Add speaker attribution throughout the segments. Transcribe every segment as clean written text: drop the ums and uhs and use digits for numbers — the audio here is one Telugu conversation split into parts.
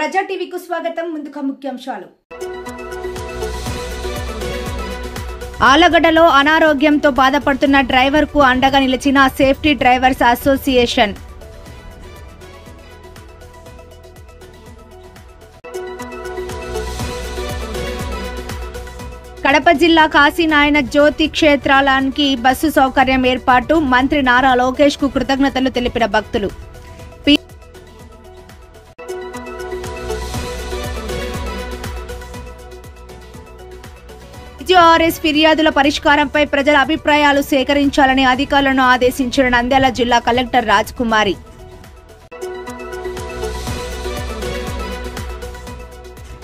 Speaker 1: ప్రజా టీవీకు స్వాగతం. ముందుగా ముఖ్యాంశాలు. ఆలగడ్డలో అనారోగ్యంతో బాధపడుతున్న డ్రైవర్కు అండగా నిలిచిన సేఫ్టీ డ్రైవర్స్ అసోసియేషన్. కడప జిల్లా కాశీనాయన జ్యోతి క్షేత్రానికి బస్సు సౌకర్యం ఏర్పాటు. మంత్రి నారా లోకేష్ కు కృతజ్ఞతలు తెలిపిన భక్తులు. PGRS ఫిర్యాదుల పరిష్కారంపై ప్రజల అభిప్రాయాలు సేకరించాలని అధికారులను ఆదేశించిన నంద్యాల జిల్లా కలెక్టర్ రాజ్ కుమారి.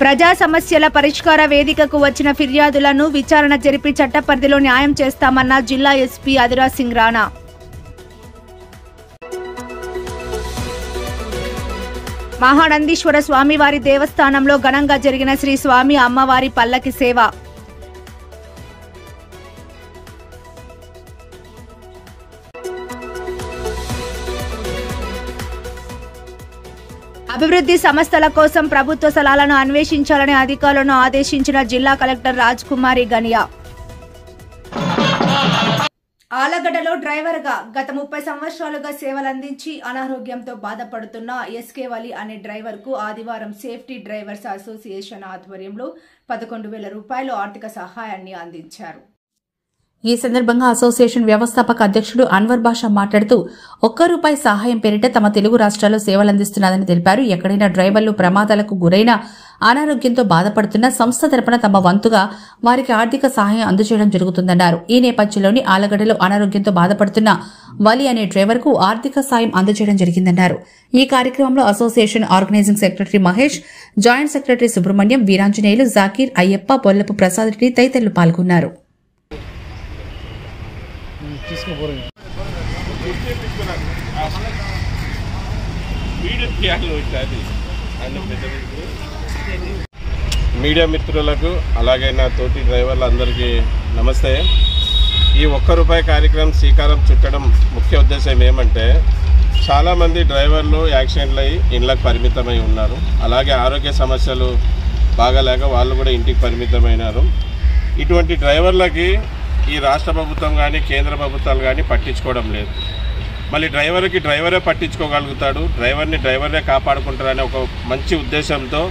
Speaker 1: ప్రజా సమస్యల పరిష్కార వేదికకు వచ్చిన ఫిర్యాదులను విచారణ జరిపి చట్ట పరిధిలో న్యాయం చేస్తామన్న జిల్లా ఎస్పీ అదిరాజ్ సింగ్ రాణా. మహానందీశ్వర స్వామివారి దేవస్థానంలో ఘనంగా జరిగిన శ్రీ స్వామి అమ్మవారి పల్లకి సేవ. అభివృద్ధి సంస్థల కోసం ప్రభుత్వ స్థలాలను అన్వేషించాలని అధికారులను ఆదేశించిన జిల్లా కలెక్టర్ రాజ్ కుమారి గనియా. ఆలగడ్డలో డ్రైవర్గా గత 30 సంవత్సరాలుగా సేవలందించి అనారోగ్యంతో బాధపడుతున్న ఎస్కే వలి అనే డ్రైవర్కు ఆదివారం సేఫ్టీ డ్రైవర్స్ అసోసియేషన్ ఆధ్వర్యంలో 11,000 రూపాయలు ఆర్థిక సహాయాన్ని అందించారు.
Speaker 2: ఈ సందర్భంగా అసోసియేషన్ వ్యవస్థాపక అధ్యక్షుడు అన్వర్ బాషా మాట్లాడుతూ ₹1 సహాయం పేరిట తమ తెలుగు రాష్ట్రాల్లో సేవలందిస్తున్నదని తెలిపారు. ఎక్కడైనా డ్రైవర్లు ప్రమాదాలకు గురైన అనారోగ్యంతో బాధపడుతున్న సంస్థ తరపున తమ వంతుగా వారికి ఆర్థిక సహాయం అందజేయడం జరుగుతుందన్నారు. ఈ నేపథ్యంలోని ఆలగడ్డలో అనారోగ్యంతో బాధపడుతున్న వలి అనే డ్రైవర్కు ఆర్థిక సాయం అందజేయడం జరిగిందన్నారు. ఈ కార్యక్రమంలో association organising secretary Mahesh, joint secretary Subrahmanyam, Veeranjaneyulu, Zakir, Ayyappa, Bollapu Prasad Reddy తదితరులు పాల్గొన్నారు.
Speaker 3: మీడియా మిత్రులకు అలాగే నా తోటి డ్రైవర్లందరికీ నమస్తే. ఈ ₹1 కార్యక్రమం శ్రీకారం చుట్టడం ముఖ్య ఉద్దేశం ఏమంటే, చాలామంది డ్రైవర్లు యాక్సిడెంట్లు అయ్యి ఇళ్లకు పరిమితమై ఉన్నారు. అలాగే ఆరోగ్య సమస్యలు బాగాలేక వాళ్ళు కూడా ఇంటికి పరిమితమైనారు. ఇటువంటి డ్రైవర్లకి ఈ రాష్ట్ర ప్రభుత్వం కానీ కేంద్ర ప్రభుత్వాలు కానీ పట్టించుకోవడం లేదు. మళ్ళీ డ్రైవర్కి డ్రైవరే పట్టించుకోగలుగుతాడు, డ్రైవర్ని డ్రైవరే కాపాడుకుంటారనే ఒక మంచి ఉద్దేశంతో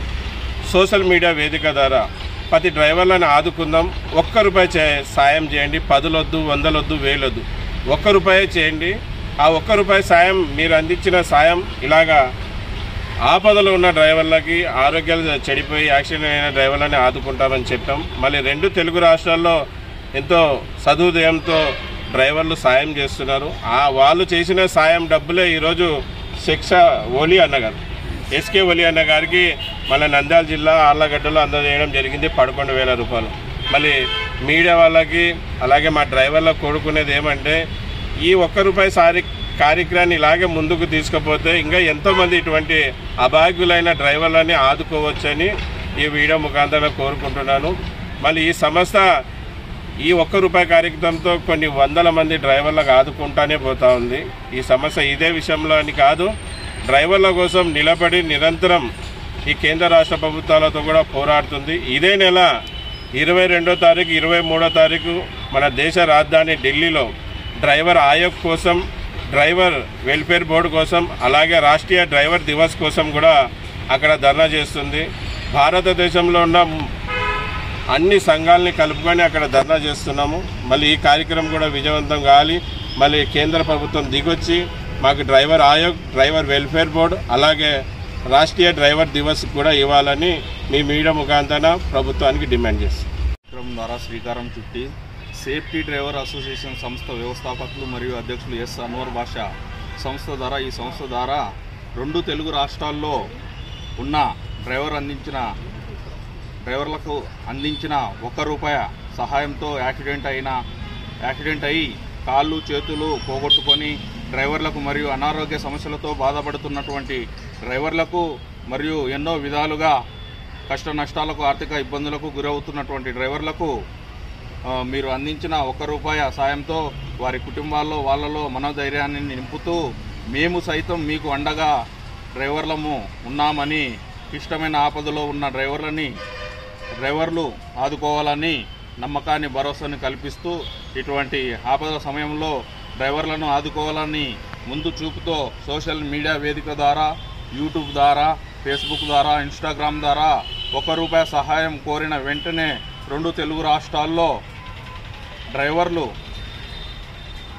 Speaker 3: సోషల్ మీడియా వేదిక ద్వారా ప్రతి డ్రైవర్లను ఆదుకుందాం, ₹1 సాయం చేయండి. 10 వద్దు, 100 వద్దు, 1000 వద్దు, ₹1 చేయండి. ఆ ₹1 సాయం, మీరు అందించిన సాయం ఇలాగా ఆపదలో ఉన్న డ్రైవర్లకి, ఆరోగ్యాలు చెడిపోయి యాక్సిడెంట్ అయిన డ్రైవర్లని ఆదుకుంటామని చెప్పాం. మళ్ళీ 2 తెలుగు రాష్ట్రాల్లో ఎంతో సదుదయంతో డ్రైవర్లు సాయం చేస్తున్నారు. వాళ్ళు చేసిన సాయం డబ్బులే ఈరోజు ఎస్కే వలి అన్న గారికి మన నంద్యాల జిల్లా ఆళ్లగడ్డలో అందజేయడం జరిగింది, 11,000 రూపాయలు. మళ్ళీ మీడియా వాళ్ళకి అలాగే మా డ్రైవర్లకు కోరుకునేది ఏమంటే, ఈ ₹1 కార్యక్రమాన్ని ఇలాగే ముందుకు తీసుకుపోతే ఇంకా ఎంతోమంది ఇటువంటి అభాగ్యులైన డ్రైవర్లని ఆదుకోవచ్చని ఈ వీడియో ముఖాంతరం కోరుకుంటున్నాను. మళ్ళీ ఈ సంస్థ ఈ ₹1 కార్యక్రమంతో కొన్ని వందల మంది డ్రైవర్లకు ఆదుకుంటానే పోతా ఉంది. ఈ సమస్య ఇదే విషయంలో అని కాదు, డ్రైవర్ల కోసం నిలబడి నిరంతరం ఈ కేంద్ర రాష్ట్ర ప్రభుత్వాలతో కూడా పోరాడుతుంది. ఇదే నెల 22వ తారీఖు 23వ తారీఖు మన దేశ రాజధాని ఢిల్లీలో డ్రైవర్ ఆయోగ్ కోసం, డ్రైవర్ వెల్ఫేర్ బోర్డు కోసం, అలాగే రాష్ట్రీయ డ్రైవర్ దివస్ కోసం కూడా అక్కడ ధర్నా చేస్తుంది. భారతదేశంలో ఉన్న అన్ని సంఘాలని కలుపుకొని అక్కడ ధర్నా చేస్తున్నాము. మళ్ళీ ఈ కార్యక్రమం కూడా విజయవంతం కావాలి. మళ్ళీ కేంద్ర ప్రభుత్వం దిగొచ్చి మాకు driver Aayog, driver welfare board, అలాగే రాష్ట్రీయ డ్రైవర్ దివస్ కూడా ఇవ్వాలని మీ మీడియా ముఖాంతరం ప్రభుత్వానికి డిమాండ్ చేస్తాం.
Speaker 4: కార్యక్రమం ద్వారా శ్రీకారం చుట్టి సేఫ్టీ డ్రైవర్ అసోసియేషన్ సంస్థ వ్యవస్థాపకులు మరియు అధ్యక్షులు ఎస్ అన్వర్ బాషా ఈ సంస్థ ద్వారా 2 తెలుగు రాష్ట్రాల్లో ఉన్న డ్రైవర్లకు అందించిన ₹1 సహాయంతో యాక్సిడెంట్ అయి కాళ్ళు చేతులు పోగొట్టుకొని డ్రైవర్లకు మరియు అనారోగ్య సమస్యలతో బాధపడుతున్నటువంటి డ్రైవర్లకు మరియు ఎన్నో విధాలుగా కష్ట నష్టాలకు, ఆర్థిక ఇబ్బందులకు గురవుతున్నటువంటి డ్రైవర్లకు మీరు అందించిన ₹1 సాయంతో వారి కుటుంబాల్లో వాళ్ళలో మనోధైర్యాన్ని నింపుతూ మేము సైతం మీకు అండగా డ్రైవర్లము ఉన్నామని క్లిష్టమైన ఆపదలో ఉన్న డ్రైవర్లు ఆదుకోవాలని నమ్మకాన్ని భరోసాని కల్పిస్తూ ఇటువంటి ఆపదల సమయంలో డ్రైవర్లను ఆదుకోవాలని ముందు చూపుతో సోషల్ మీడియా వేదిక ద్వారా, యూట్యూబ్ ద్వారా, ఫేస్బుక్ ద్వారా, ఇన్స్టాగ్రామ్ ద్వారా ₹1 సహాయం కోరిన వెంటనే 2 తెలుగు రాష్ట్రాల్లో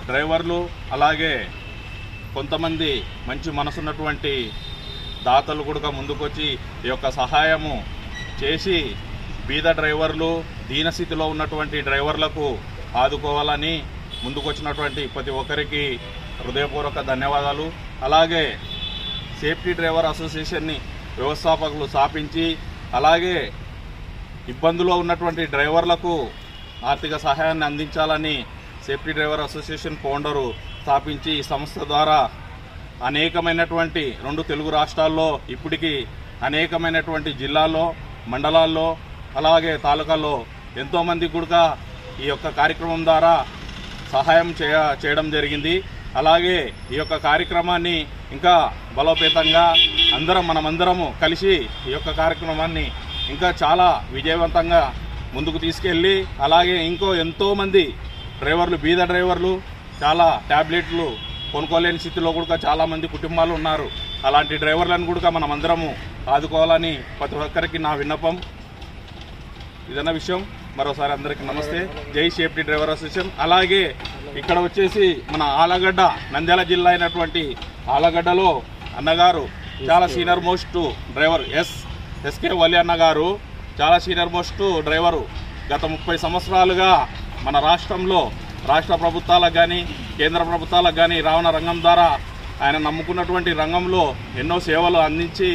Speaker 4: డ్రైవర్లు అలాగే కొంతమంది మంచి మనసున్నటువంటి దాతలు కూడా ముందుకొచ్చి ఈ యొక్క సహాయము చేసి బీద డ్రైవర్లు, దీనస్థితిలో ఉన్నటువంటి డ్రైవర్లకు ఆదుకోవాలని ముందుకొచ్చినటువంటి ప్రతి ఒక్కరికి హృదయపూర్వక ధన్యవాదాలు. అలాగే సేఫ్టీ డ్రైవర్ అసోసియేషన్ని వ్యవస్థాపకులు స్థాపించి అలాగే ఇబ్బందులో ఉన్నటువంటి డ్రైవర్లకు ఆర్థిక సహాయాన్ని అందించాలని సేఫ్టీ డ్రైవర్ అసోసియేషన్ ఫౌండరు స్థాపించి ఈ సంస్థ ద్వారా అనేకమైనటువంటి 2 తెలుగు రాష్ట్రాల్లో ఇప్పటికీ అనేకమైనటువంటి జిల్లాల్లో, మండలాల్లో అలాగే తాలూకాల్లో ఎంతోమంది కూడా ఈ యొక్క కార్యక్రమం ద్వారా సహాయం చేయడం జరిగింది. అలాగే ఈ యొక్క కార్యక్రమాన్ని ఇంకా బలోపేతంగా మనమందరము కలిసి ఈ యొక్క కార్యక్రమాన్ని ఇంకా చాలా విజయవంతంగా ముందుకు తీసుకెళ్ళి అలాగే ఎంతోమంది డ్రైవర్లు, బీద డ్రైవర్లు, చాలా ట్యాబ్లెట్లు కొనుక్కోలేని స్థితిలో కూడా చాలామంది కుటుంబాలు ఉన్నారు. అలాంటి డ్రైవర్లను కూడా మనమందరము ఆదుకోవాలని ప్రతి ఒక్కరికి నా విన్నపం. ఇదన్న విషయం. మరోసారి అందరికీ నమస్తే. జై సేఫ్టీ డ్రైవర్ అసోసియేషన్. అలాగే ఇక్కడ వచ్చేసి మన ఆలగడ్డ, నంద్యాల జిల్లా అయినటువంటి ఆలగడ్డలో అన్నగారు చాలా సీనియర్ మోస్ట్ డ్రైవర్ ఎస్కే వలి అన్నగారు చాలా సీనియర్ మోస్ట్ డ్రైవరు. గత 30 సంవత్సరాలుగా మన రాష్ట్రంలో రాష్ట్ర ప్రభుత్వాలకు కానీ కేంద్ర ప్రభుత్వాలకు కానీ రావణ రంగం ద్వారా ఆయన నమ్ముకున్నటువంటి రంగంలో ఎన్నో సేవలు అందించి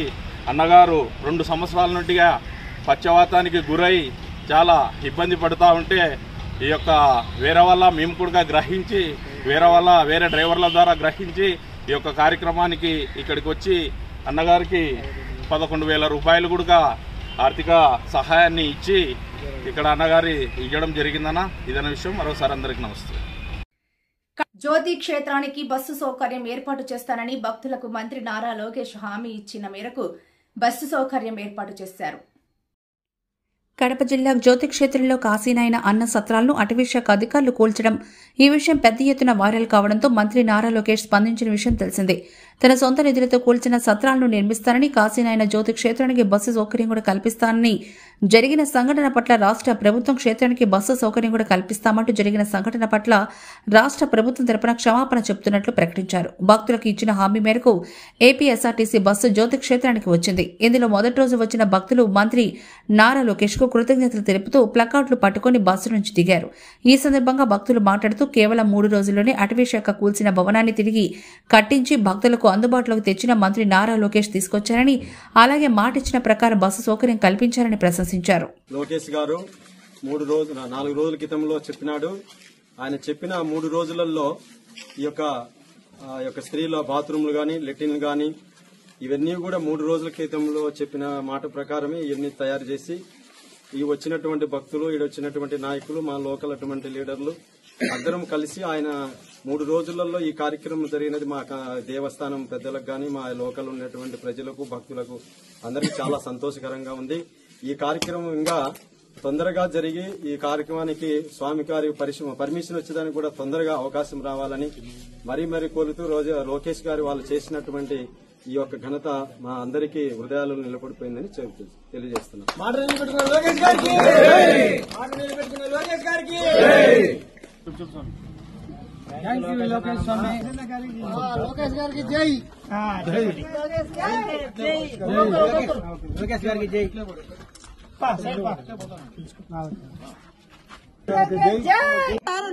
Speaker 4: అన్నగారు 2 సంవత్సరాల నుండిగా పక్షవాతానికి గురై చాలా ఇబ్బంది పడుతూ ఉంటే ఈ యొక్క మేము కూడా గ్రహించి వేరే డ్రైవర్ల ద్వారా గ్రహించి ఈ యొక్క కార్యక్రమానికి ఇక్కడికి వచ్చి అన్నగారికి ₹11,000 కూడా ఆర్థిక సహాయాన్ని ఇచ్చి ఇక్కడ అన్నగారి ఇవ్వడం జరిగిందన్న. ఇదన్న విషయం. మరోసారి అందరికీ నమస్తే.
Speaker 1: జ్యోతి క్షేత్రానికి బస్సు సౌకర్యం ఏర్పాటు చేస్తానని భక్తులకు మంత్రి నారా లోకేష్ హామీ ఇచ్చిన మేరకు బస్సు సౌకర్యం ఏర్పాటు చేశారు.
Speaker 2: కడప జిల్లా జ్యోతి క్షేత్రంలో కాశీనాయన అన్న సత్రాలను అటవీశాఖ అధికారులు కూల్చడం, ఈ విషయం పెద్ద ఎత్తున వైరల్ కావడంతో మంత్రి నారా లోకేష్ స్పందించిన విషయం తెలిసిందే. తన సొంత నిధులతో కూల్చిన సత్రాలను నిర్మిస్తానని, కాశీనాయన జ్యోతి క్షేత్రానికి బస్సు సౌకర్యం కూడా కల్పిస్తానని, జరిగిన సంఘటన పట్ల రాష్ట్ర ప్రభుత్వం క్షేత్రానికి బస్సు సౌకర్యం కూడా కల్పిస్తామంటూ జరిగిన సంఘటన పట్ల రాష్ట్ర ప్రభుత్వం తరపున క్షమాపణ చెబుతున్నట్లు ప్రకటించారు. భక్తులకు ఇచ్చిన హామీ మేరకు ఏపీఎస్ఆర్టీసీ బస్సు జ్యోతి క్షేత్రానికి వచ్చింది. ఇందులో మొదటి రోజు వచ్చిన భక్తులు మంత్రి నారా లోకేష్ కు కృతజ్ఞతలు తెలుపుతూ ప్లకార్డులు పట్టుకుని బస్సు నుంచి దిగారు. ఈ సందర్భంగా భక్తులు మాట్లాడుతూ కేవలం 3 రోజుల్లోనే అటవీశాఖ కూల్చిన భవనాన్ని తిరిగి కట్టించి భక్తులకు అందుబాటులోకి తెచ్చిన మంత్రి నారా లోకేష్ తీసుకొచ్చారని, అలాగే మాటిచ్చిన ప్రకారం బస్సు సౌకర్యం కల్పించారని ప్రశంసించారు.
Speaker 5: లోకేష్ గారు 4 రోజుల క్రితంలో చెప్పినాడు. ఆయన చెప్పిన 3 రోజులలో ఈ యొక్క స్త్రీల బాత్రూమ్లు గాని, లెట్రిన్లు గాని ఇవన్నీ కూడా 3 రోజుల క్రితంలో చెప్పిన మాట ప్రకారమే ఇవన్నీ తయారు చేసి ఈ వచ్చినటువంటి భక్తులు, వచ్చినటువంటి నాయకులు, మా లోకల్ అటువంటి లీడర్లు అందరం కలిసి ఆయన 3 రోజులలో ఈ కార్యక్రమం జరిగినది మా దేవస్థానం పెద్దలకు గాని, మా లోకల్ ఉన్నటువంటి ప్రజలకు, భక్తులకు అందరికీ చాలా సంతోషకరంగా ఉంది. ఈ కార్యక్రమం ఇంకా తొందరగా జరిగి ఈ కార్యక్రమానికి స్వామి గారి పర్మిషన్ వచ్చేదానికి కూడా తొందరగా అవకాశం రావాలని మరీ కోరుతూ లోకేష్ గారు వాళ్ళు చేసినటువంటి ఈ యొక్క ఘనత మా అందరికీ హృదయాలు నిలబడిపోయిందని తెలియజేస్తున్నాం.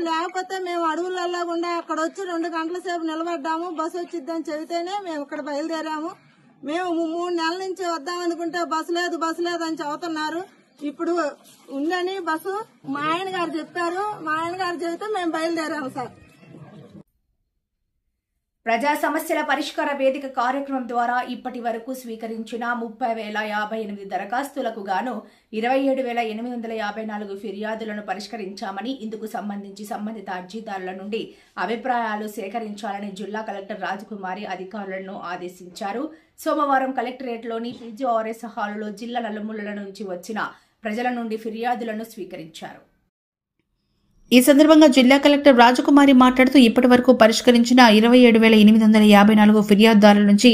Speaker 6: లేకపోతే మేము అడవులలో గుండా అక్కడ వచ్చి 2 గంటల సేపు నిలబడ్డాము. బస్సు వచ్చిద్దని చెబితేనే మేము ఇక్కడ బయలుదేరాము. మేము 3 నెలల నుంచి వద్దామనుకుంటే బస్సు లేదు అని చెబుతున్నారు. ఇప్పుడు ఉందని బస్సు మా ఆయన గారు చెప్పారు. మా ఆయన గారు చెబితే మేము బయలుదేరాము సార్.
Speaker 1: ప్రజా సమస్యల పరిష్కార వేదిక కార్యక్రమం ద్వారా ఇప్పటి వరకు స్వీకరించిన 30,058 దరఖాస్తులకు గాను 27,854 ఫిర్యాదులను పరిష్కరించామని, ఇందుకు సంబంధించి సంబంధిత అర్జీదారుల నుండి అభిప్రాయాలు సేకరించాలని జిల్లా కలెక్టర్ రాజకుమారి అధికారులను ఆదేశించారు. సోమవారం కలెక్టరేట్లోని పీజీఆర్ఎస్ హాలులో జిల్లా నలుమూలల నుంచి వచ్చిన ప్రజల నుండి ఫిర్యాదులను స్వీకరించారు.
Speaker 2: ఈ సందర్భంగా జిల్లా కలెక్టర్ రాజకుమారి మాట్లాడుతూ ఇప్పటి వరకు పరిష్కరించిన 27,854 ఫిర్యాదుదారుల నుంచి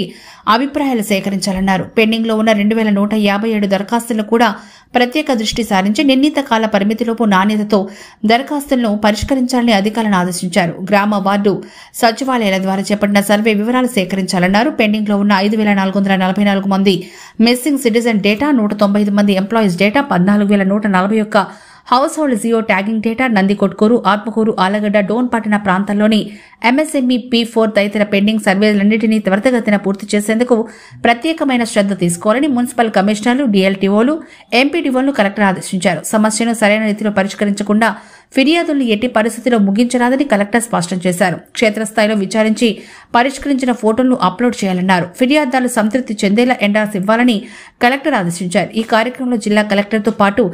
Speaker 2: అభిప్రాయాలు సేకరించాలన్నారు. పెండింగ్ లో ఉన్న 2,157 దరఖాస్తులను కూడా ప్రత్యేక దృష్టి సారించి నిర్ణీత కాల పరిమితిలోపు నాణ్యతతో దరఖాస్తులను పరిష్కరించాలని అధికారులను ఆదేశించారు. గ్రామ వార్డు సచివాలయాల ద్వారా చేపట్టిన సర్వే వివరాలు సేకరించాలన్నారు. పెండింగ్ లో ఉన్న 5,444 మంది మిస్సింగ్ సిటిజన్ డేటా, 195 మంది employees data, 14,141 household geo tagging data, Nandikotkur, Atmakur, Allagadda, Dhone పట్టణ ప్రాంతాల్లోని ఎంఎస్ఎంఈ P4 తదితర పెండింగ్ సర్వేలన్నింటినీ త్వరితగతిన పూర్తి చేసేందుకు ప్రత్యేకమైన శ్రద్ధ తీసుకోవాలని మున్సిపల్ కమిషనర్లు, డీఎల్టీఓలు, ఎంపీడీఓలను కలెక్టర్ ఆదేశించారు. సమస్యను సరైన రీతిలో పరిష్కరించకుండా ఫిర్యాదులను ఎట్టి పరిస్థితిలో ముగించరాదని కలెక్టర్ స్పష్టం చేశారు. క్షేత్రస్థాయిలో విచారించి పరిష్కరించిన ఫోటోలను అప్లోడ్ చేయాలన్నారు. ఫిర్యాదుదారులు సంతృప్తి చెందేలా ఎండార్స్ ఇవ్వాలని కలెక్టర్ ఆదేశించారు. ఈ కార్యక్రమంలో జిల్లా కలెక్టర్తో పాటు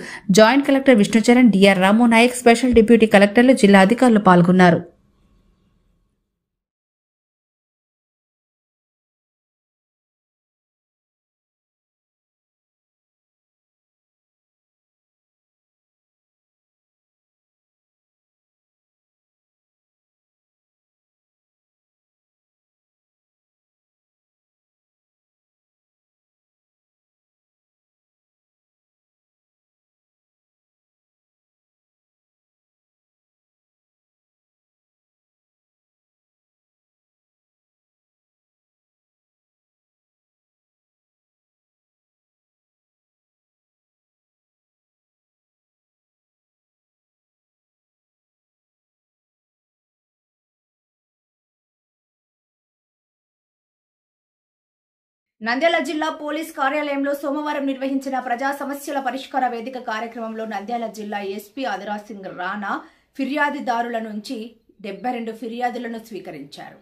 Speaker 2: జాయింట్ కలెక్టర్ విష్ణుచరణ్, డిఆర్ రాము నాయక్, స్పెషల్ డిప్యూటీ కలెక్టర్లు, జిల్లా అధికారులు పాల్గొన్నారు.
Speaker 1: నంద్యాల జిల్లా పోలీస్ కార్యాలయంలో సోమవారం నిర్వహించిన ప్రజా సమస్యల పరిష్కార వేదిక కార్యక్రమంలో నంద్యాల జిల్లా ఎస్పీ ఆదిరాజ్ సింగ్ రాణా ఫిర్యాదుదారుల నుంచి 72 ఫిర్యాదులను స్వీకరించారు.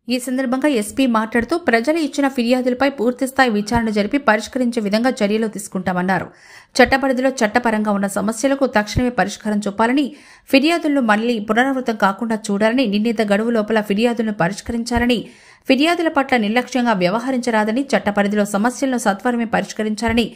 Speaker 2: ఈ సందర్భంగా ఎస్పీ మాట్లాడుతూ ప్రజలు ఇచ్చిన ఫిర్యాదులపై పూర్తిస్థాయి విచారణ జరిపి పరిష్కరించే విధంగా చర్యలు తీసుకుంటామన్నారు. చట్టపరిధిలో చట్టపరంగా ఉన్న సమస్యలకు తక్షణమే పరిష్కారం చూపాలని, ఫిర్యాదులను మళ్లీ పునరావృతం కాకుండా చూడాలని, నిర్ణీత గడువు లోపల ఫిర్యాదులను పరిష్కరించాలని, ఫిర్యాదుల పట్ల నిర్లక్ష్యంగా వ్యవహరించరాదని, చట్టపరిధిలో సమస్యలను సత్వరమే పరిష్కరించాలని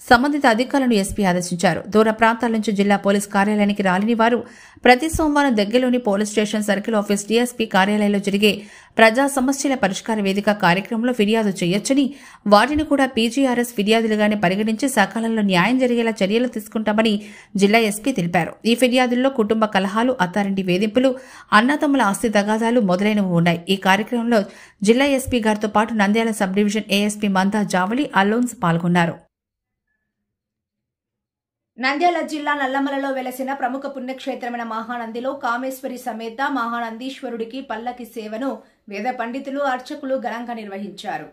Speaker 2: సంబంధిత అధికారులను ఎస్పీ ఆదేశించారు. దూర ప్రాంతాల నుంచి జిల్లా పోలీస్ కార్యాలయానికి రాలేని వారు ప్రతి సోమవారం దగ్గరలోని police station circle office DSP కార్యాలయంలో జరిగే ప్రజా సమస్యల పరిష్కార వేదిక కార్యక్రమంలో ఫిర్యాదు చేయొచ్చని, వాటిని కూడా పీజీఆర్ఎస్ ఫిర్యాదులుగానే పరిగణించి సకాలంలో న్యాయం జరిగేలా చర్యలు తీసుకుంటామని జిల్లా ఎస్పీ తెలిపారు. ఈ ఫిర్యాదుల్లో కుటుంబ కలహాలు, అత్తారింటి వేధింపులు, అన్నదమ్ముల ఆస్తి తగాదాలు మొదలైనవి ఉన్నాయి. ఈ కార్యక్రమంలో జిల్లా ఎస్పీ గారితో పాటు నంద్యాల సబ్ డివిజన్ ఏఎస్పీ మందా జావలి, అల్లోన్స్ పాల్గొన్నారు.
Speaker 1: నంద్యాల జిల్లా నల్లమలలో వెలసిన ప్రముఖ పుణ్యక్షేత్రమైన మహానందిలో కామేశ్వరి సమేత మహానందీశ్వరుడికి పల్లకి సేవను వేద పండితులు, అర్చకులు ఘనంగా నిర్వహించారు.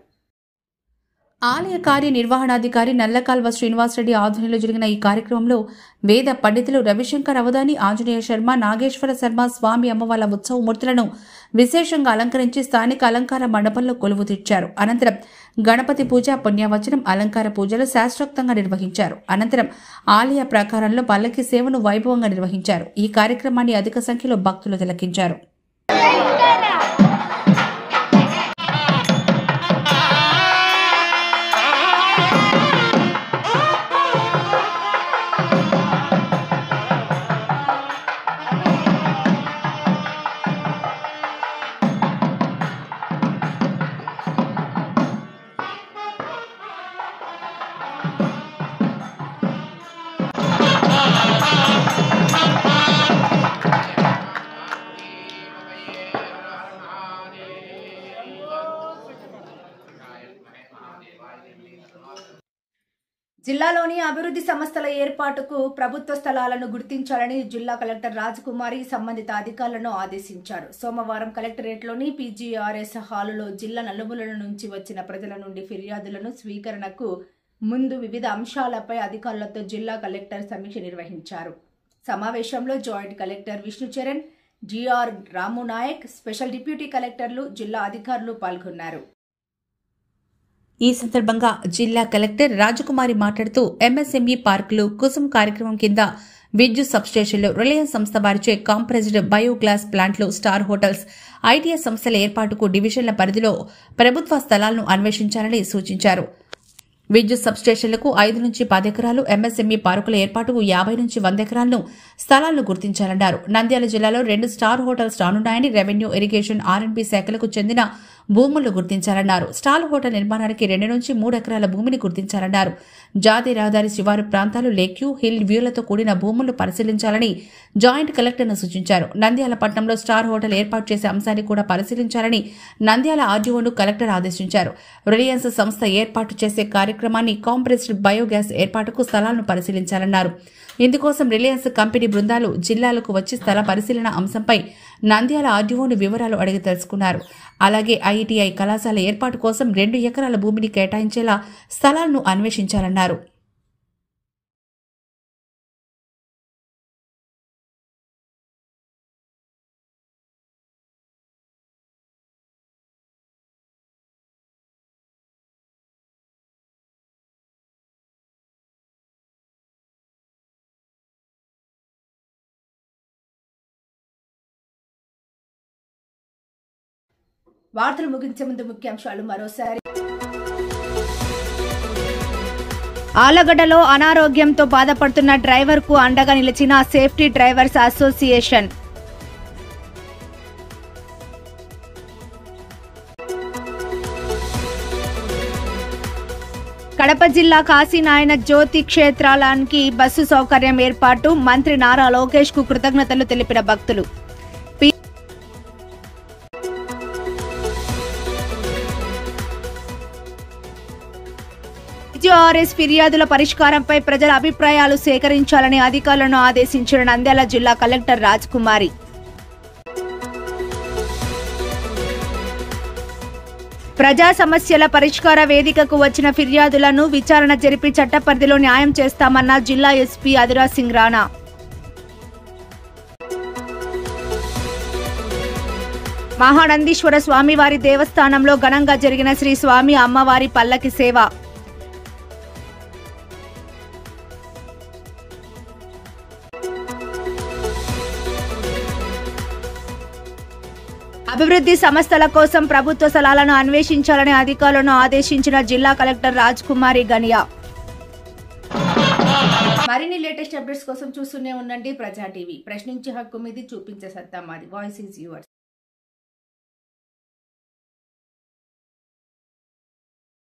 Speaker 2: ఆలయ కార్యనిర్వహణాధికారి నల్లకాల్వ శ్రీనివాసరెడ్డి ఆధ్వర్యంలో జరిగిన ఈ కార్యక్రమంలో వేద పండితులు రవిశంకర్ అవధాని, ఆంజనేయ శర్మ, నాగేశ్వర శర్మ స్వామి అమ్మవార్ల ఉత్సవమూర్తులను విశేషంగా అలంకరించి స్థానిక అలంకార మండపంలో కొలువు తీర్చారు. అనంతరం గణపతి పూజ, పుణ్యవచనం, అలంకార పూజలు శాస్త్రోక్తంగా నిర్వహించారు. అనంతరం ఆలయ ప్రాకారంలో పల్లకి సేవను వైభవంగా నిర్వహించారు. ఈ కార్యక్రమాన్ని అధిక సంఖ్యలో భక్తులు తిలకించారు.
Speaker 1: జిల్లాలోని అభివృద్ధి సంస్థల ఏర్పాటుకు ప్రభుత్వ స్థలాలను గుర్తించాలని జిల్లా కలెక్టర్ రాజకుమారి సంబంధిత అధికారులను ఆదేశించారు. సోమవారం కలెక్టరేట్లోని పీజీఆర్ఎస్ హాలులో జిల్లా నలుమూలల నుంచి వచ్చిన ప్రజల నుండి ఫిర్యాదులను స్వీకరణకు ముందు వివిధ అంశాలపై అధికారులతో జిల్లా కలెక్టర్ సమీక్ష నిర్వహించారు. సమావేశంలో జాయింట్ కలెక్టర్ విష్ణుచరణ్, జిఆర్ రాము నాయక్, స్పెషల్ డిప్యూటీ కలెక్టర్లు, జిల్లా అధికారులు పాల్గొన్నారు.
Speaker 2: ఈ సందర్భంగా జిల్లా కలెక్టర్ రాజకుమారి మాట్లాడుతూ ఎంఎస్ఎంఈ పార్కులు కుసుమ్ కార్యక్రమం కింద విద్యుత్ సబ్స్టేషన్లు, రిలయన్స్ సంస్థ వారిచే కాంప్రెస్డ్ బయోగ్యాస్ ప్లాంట్లు, స్టార్ హోటల్స్, ఐటీఎస్ సంస్థల ఏర్పాటుకు డివిజన్ల పరిధిలో ప్రభుత్వ స్థలాలను అన్వేషించాలని సూచించారు. విద్యుత్ సబ్స్టేషన్లకు 5 నుంచి 10 ఎకరాలు, ఎంఎస్ఎంఈ పార్కుల ఏర్పాటుకు 50 నుంచి 100 ఎకరాలను స్థలాలను గుర్తించాలన్నారు. నంద్యాల జిల్లాలో 2 స్టార్ హోటల్స్ రానున్నాయని, రెవెన్యూ, ఇరిగేషన్, ఆర్ఎండ్బీ శాఖలకు చెందిన భూములను గుర్తించాలన్నారు. స్టార్ హోటల్ నిర్మాణానికి 2 నుంచి 3 ఎకరాల భూమిని గుర్తించాలన్నారు. జాతీయ రహదారి శివారు ప్రాంతాలు, లేక్యూ, హిల్ వ్యూలతో కూడిన భూములను పరిశీలించాలని జాయింట్ కలెక్టర్ను సూచించారు. నంద్యాల పట్టణంలో స్టార్ హోటల్ ఏర్పాటు చేసే అంశాన్ని కూడా పరిశీలించాలని నంద్యాల ఆర్డీఓను కలెక్టర్ ఆదేశించారు. రిలయన్స్ సంస్థ ఏర్పాటు చేసే కార్యక్రమాన్ని కాంప్రెస్డ్ బయోగ్యాస్ ఏర్పాటుకు స్థలాలను పరిశీలించాలన్నారు. ఇందుకోసం రిలయన్స్ కంపెనీ బృందాలు జిల్లాలకు వచ్చి స్థల పరిశీలన అంశంపై నంద్యాల ఆర్డీఓను వివరాలు అడిగి తెలుసుకున్నారు. అలాగే ఐటీఐ కళాశాల ఏర్పాటు కోసం 2 ఎకరాల భూమిని కేటాయించేలా స్థలాలను అన్వేషించాలన్నారు.
Speaker 1: వార్తలు ముగించే ముందు ముఖ్యాంశాలు మరోసారి. ఆలగడ్డలో అనారోగ్యంతో బాధపడుతున్న డ్రైవర్కు అండగా నిలిచిన సేఫ్టీ డ్రైవర్స్ అసోసియేషన్. కడప జిల్లా కాశీనాయన జ్యోతి క్షేత్రానికి బస్సు సౌకర్యం ఏర్పాటు, మంత్రి నారా లోకేష్ కు కృతజ్ఞతలు తెలిపిన భక్తులు. టీఆర్ఎస్ ఫిర్యాదుల పరిష్కారంపై ప్రజల అభిప్రాయాలు సేకరించాలని అధికారులను ఆదేశించిన నంద్యాల జిల్లా కలెక్టర్ రాజకుమారి. ప్రజా సమస్యల పరిష్కార వేదికకు వచ్చిన ఫిర్యాదులను విచారణ జరిపి చట్ట పరిధిలో న్యాయం చేస్తామన్న జిల్లా ఎస్పీ అదిరాజ్ సింగ్ రాణా. మహానందీశ్వర స్వామివారి దేవస్థానంలో ఘనంగా జరిగిన శ్రీ స్వామి అమ్మవారి పల్లకి సేవ. అభివృద్ధి సంస్థల కోసం ప్రభుత్వ స్థలాలను అన్వేషించాలని అధికారులను ఆదేశించిన జిల్లా కలెక్టర్ రాజకుమారి గనియా. మరిన్ని లేటెస్ట్ అప్డేట్స్ కోసం చూస్తూనే ఉండండి ప్రజా టీవీ. ప్రశ్నించే హక్కు మీది, చూపించే సత్తా మాది. Voice is yours.